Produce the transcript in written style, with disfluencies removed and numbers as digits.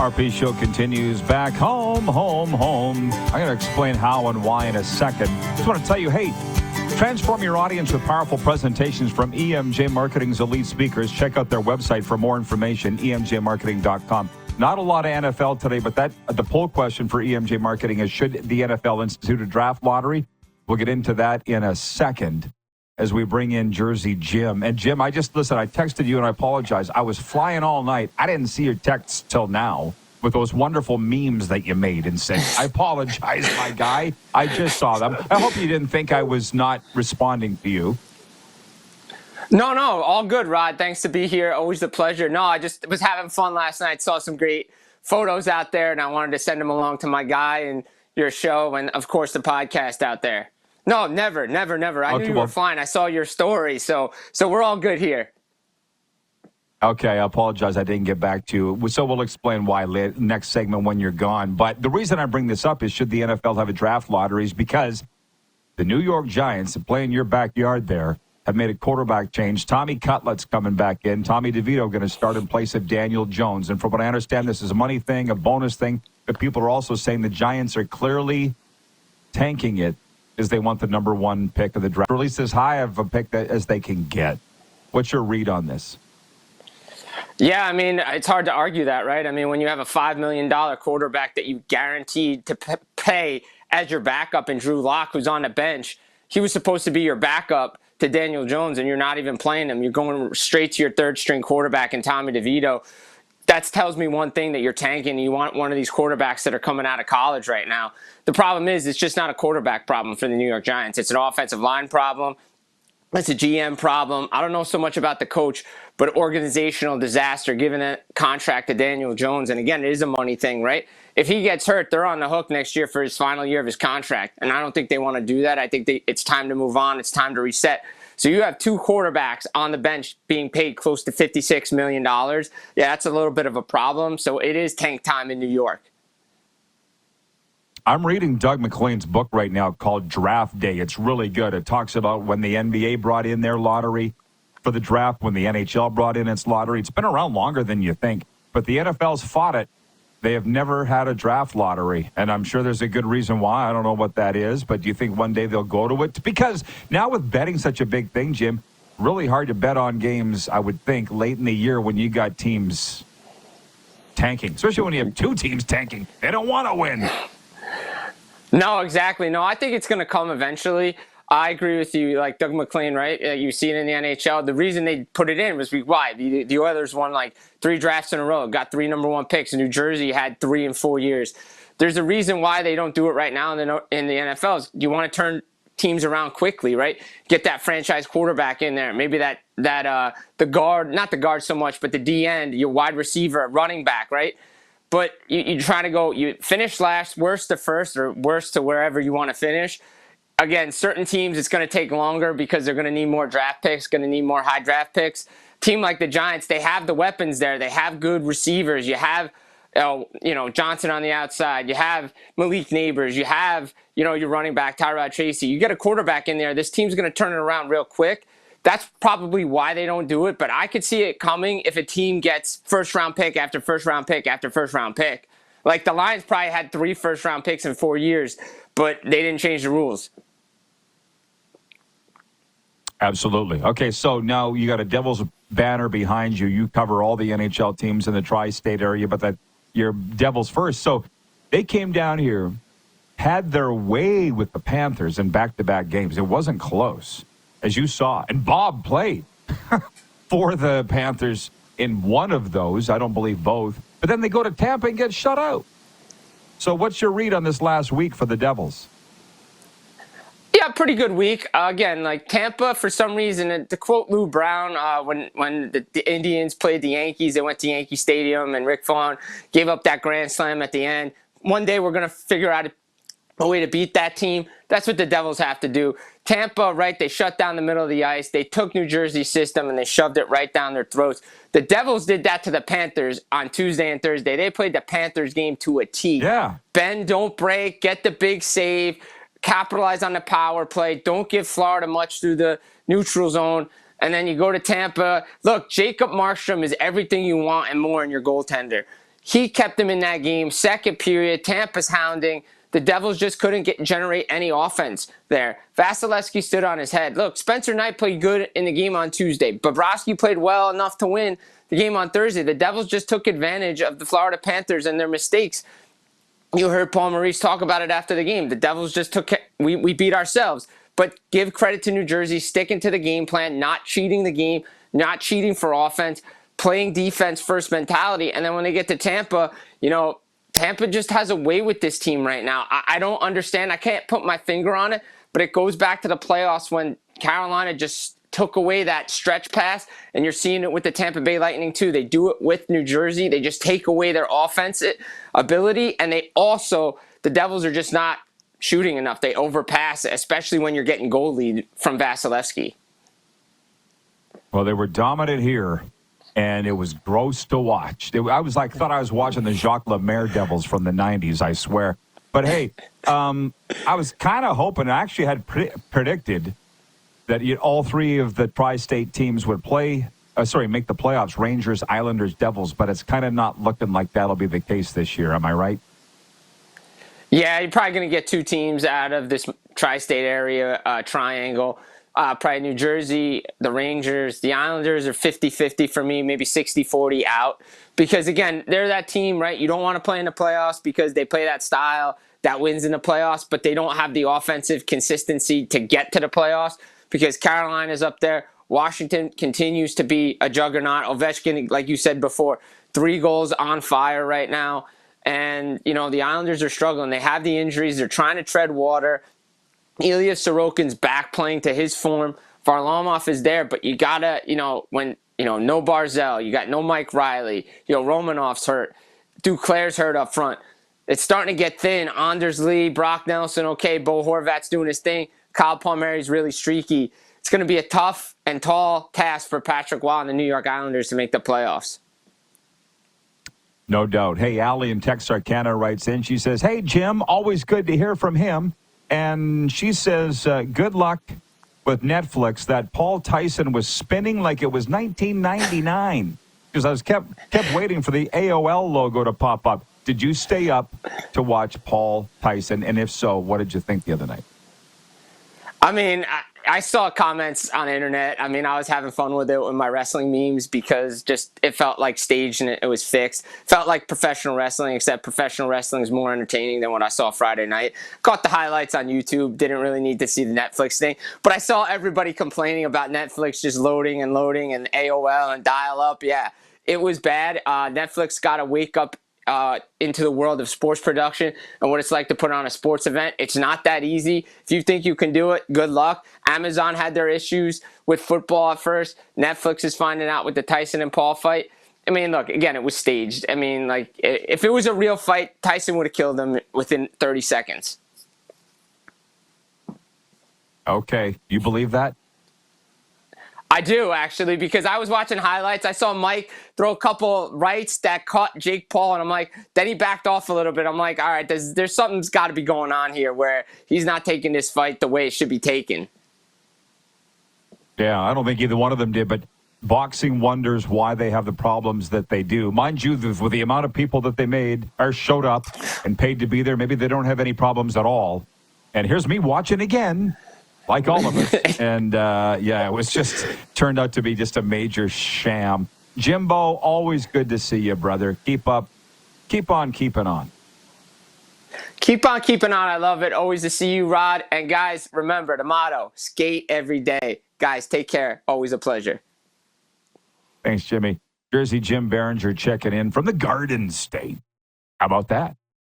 RP Show continues back home. I'm going to explain how and why in a second. Just want to tell you, hey, transform your audience with powerful presentations from EMJ Marketing's elite speakers. Check out their website for more information, emjmarketing.com. Not a lot of NFL today, but the poll question for EMJ Marketing is, should the NFL institute a draft lottery? We'll get into that in a second as we bring in Jersey Jim. And Jim, I texted you and I apologize. I was flying all night. I didn't see your texts till now with those wonderful memes that you made and sent. I apologize, my guy. I just saw them. I hope you didn't think I was not responding to you. No, all good, Rod. Thanks to be here. Always a pleasure. No, I just was having fun last night. Saw some great photos out there, and I wanted to send them along to my guy and your show and, of course, the podcast out there. No, never. I knew you were fine. I saw your story, so we're all good here. Okay, I apologize. I didn't get back to you. So we'll explain why next segment when you're gone. But the reason I bring this up is, should the NFL have a draft lottery, is because the New York Giants, that play in your backyard there, have made a quarterback change. Tommy Cutlett's coming back in. Tommy DeVito going to start in place of Daniel Jones. And from what I understand, this is a money thing, a bonus thing. But people are also saying the Giants are clearly tanking it as they want the number one pick of the draft, or at least as high of a pick as they can get. What's your read on this? Yeah, I mean, it's hard to argue that, right? I mean, when you have a $5 million quarterback that you guaranteed to pay as your backup, and Drew Lock, who's on the bench, he was supposed to be your backup to Daniel Jones, and you're not even playing him. You're going straight to your third-string quarterback in Tommy DeVito. That tells me one thing, that you're tanking. You want one of these quarterbacks that are coming out of college right now. The problem is, it's just not a quarterback problem for the New York Giants. It's an offensive line problem. It's a GM problem. I don't know so much about the coach, but organizational disaster, giving a contract to Daniel Jones. And again, it is a money thing, right? If he gets hurt, they're on the hook next year for his final year of his contract. And I don't think they want to do that. I think it's time to move on. It's time to reset. So you have two quarterbacks on the bench being paid close to $56 million. Yeah, that's a little bit of a problem. So it is tank time in New York. I'm reading Doug McLean's book right now called Draft Day. It's really good. It talks about when the NBA brought in their lottery for the draft, when the NHL brought in its lottery. It's been around longer than you think, but the NFL's fought it. They have never had a draft lottery, and I'm sure there's a good reason why. I don't know what that is, but do you think one day they'll go to it? Because now with betting such a big thing, Jim, really hard to bet on games, I would think, late in the year when you got teams tanking, especially when you have two teams tanking. They don't want to win. No, exactly. No, I think it's going to come eventually. I agree with you, like Doug McLean, right? You see it in the NHL. The reason they put it in was why? The Oilers won like 3 drafts in a row, got 3 number 1 picks. New Jersey had 3 in 4 years. There's a reason why they don't do it right now in the NFL. You want to turn teams around quickly, right? Get that franchise quarterback in there. Maybe the guard, not the guard so much, but the D end, your wide receiver, running back, right? But you try to go, you finish last, worst to first, or worst to wherever you want to finish. Again, certain teams, it's going to take longer because they're going to need more draft picks, going to need more high draft picks. Team like the Giants, they have the weapons there. They have good receivers. You have, Johnson on the outside. You have Malik Neighbors. You have, your running back, Tyrod Tracy. You get a quarterback in there, this team's going to turn it around real quick. That's probably why they don't do it, but I could see it coming if a team gets first-round pick after first-round pick after first-round pick. Like the Lions probably had 3 first-round picks in 4 years, but they didn't change the rules. Absolutely. Okay, so now you got a Devils banner behind you. You cover all the NHL teams in the tri-state area, but you're Devils first. So they came down here, had their way with the Panthers in back-to-back games. It wasn't close, as you saw. And Bob played for the Panthers in one of those. I don't believe both. But then they go to Tampa and get shut out. So what's your read on this last week for the Devils? Yeah, pretty good week. Again, like Tampa, for some reason, to quote Lou Brown, when the Indians played the Yankees, they went to Yankee Stadium, and Rick Vaughn gave up that grand slam at the end. One day we're going to figure out a way to beat that team. That's what the Devils have to do. Tampa, right, they shut down the middle of the ice. They took New Jersey's system, and they shoved it right down their throats. The Devils did that to the Panthers on Tuesday and Thursday. They played the Panthers game to a T. Yeah. Bend, don't break, get the big save, capitalize on the power play. Don't give Florida much through the neutral zone. And then you go to Tampa. Look, Jacob Markstrom is everything you want and more in your goaltender. He kept them in that game. Second period, Tampa's hounding. The Devils just couldn't generate any offense there. Vasilevsky stood on his head. Look, Spencer Knight played good in the game on Tuesday. Bobrovsky played well enough to win the game on Thursday. The Devils just took advantage of the Florida Panthers and their mistakes. You heard Paul Maurice talk about it after the game. The Devils just we beat ourselves. But give credit to New Jersey, sticking to the game plan, not cheating the game, not cheating for offense, playing defense first mentality. And then when they get to Tampa, Tampa just has a way with this team right now. I don't understand. I can't put my finger on it, but it goes back to the playoffs when Carolina just took away that stretch pass, and you're seeing it with the Tampa Bay Lightning too. They do it with New Jersey. They just take away their offensive ability, and the Devils are just not shooting enough. They overpass, especially when you're getting goal lead from Vasilevsky. Well, they were dominant here. And it was gross to watch. Thought I was watching the Jacques Lemaire Devils from the 90s, I swear. But hey, I was kind of hoping, I actually had predicted that all three of the tri-state teams would make the playoffs, Rangers, Islanders, Devils, but it's kind of not looking like that'll be the case this year. Am I right? Yeah, you're probably going to get two teams out of this tri-state area triangle. Probably New Jersey, the Rangers, the Islanders are 50-50 for me, maybe 60-40 out. Because, again, they're that team, right? You don't want to play in the playoffs because they play that style that wins in the playoffs, but they don't have the offensive consistency to get to the playoffs because Carolina's up there. Washington continues to be a juggernaut. Ovechkin, like you said before, 3 goals on fire right now. And, the Islanders are struggling. They have the injuries. They're trying to tread water. Ilya Sorokin's back playing to his form. Varlamov is there, but you gotta, no Barzell, you got no Mike Riley, Romanov's hurt, Duclair's hurt up front. It's starting to get thin. Anders Lee, Brock Nelson, okay, Bo Horvat's doing his thing. Kyle Palmieri's really streaky. It's going to be a tough and tall task for Patrick Waugh and the New York Islanders to make the playoffs. No doubt. Hey, Allie in Texarkana writes in. She says, hey, Jim, always good to hear from him. And she says, good luck with Netflix. That Paul Tyson was spinning like it was 1999. Because I was kept waiting for the AOL logo to pop up. Did you stay up to watch Paul Tyson? And if so, what did you think the other night? I mean, I saw comments on the internet. I mean, I was having fun with it with my wrestling memes because just it felt like staged and it was fixed. Felt like professional wrestling, except professional wrestling is more entertaining than what I saw Friday night. Caught the highlights on YouTube. Didn't really need to see the Netflix thing. But I saw everybody complaining about Netflix just loading and AOL and dial-up. Yeah, it was bad. Netflix got to wake up into the world of sports production and what it's like to put on a sports event. It's not that easy. If you think you can do it, good luck. Amazon had their issues with football at first. Netflix is finding out with the Tyson and Paul fight. I mean, look, again, it was staged. I mean, like, if it was a real fight, Tyson would have killed him within 30 seconds. Okay. You believe that? I do, actually, because I was watching highlights. I saw Mike throw a couple rights that caught Jake Paul, and I'm like, then he backed off a little bit. I'm like, all right, there's something's got to be going on here where he's not taking this fight the way it should be taken. Yeah, I don't think either one of them did, but boxing wonders why they have the problems that they do. Mind you, with the amount of people that they made or showed up and paid to be there, maybe they don't have any problems at all. And here's me watching again. Like all of us. And, it was just turned out to be just a major sham. Jimbo, always good to see you, brother. Keep on keeping on. Keep on keeping on. I love it. Always to see you, Rod. And, guys, remember the motto, skate every day. Guys, take care. Always a pleasure. Thanks, Jimmy. Jersey Jim Biringer checking in from the Garden State. How about that?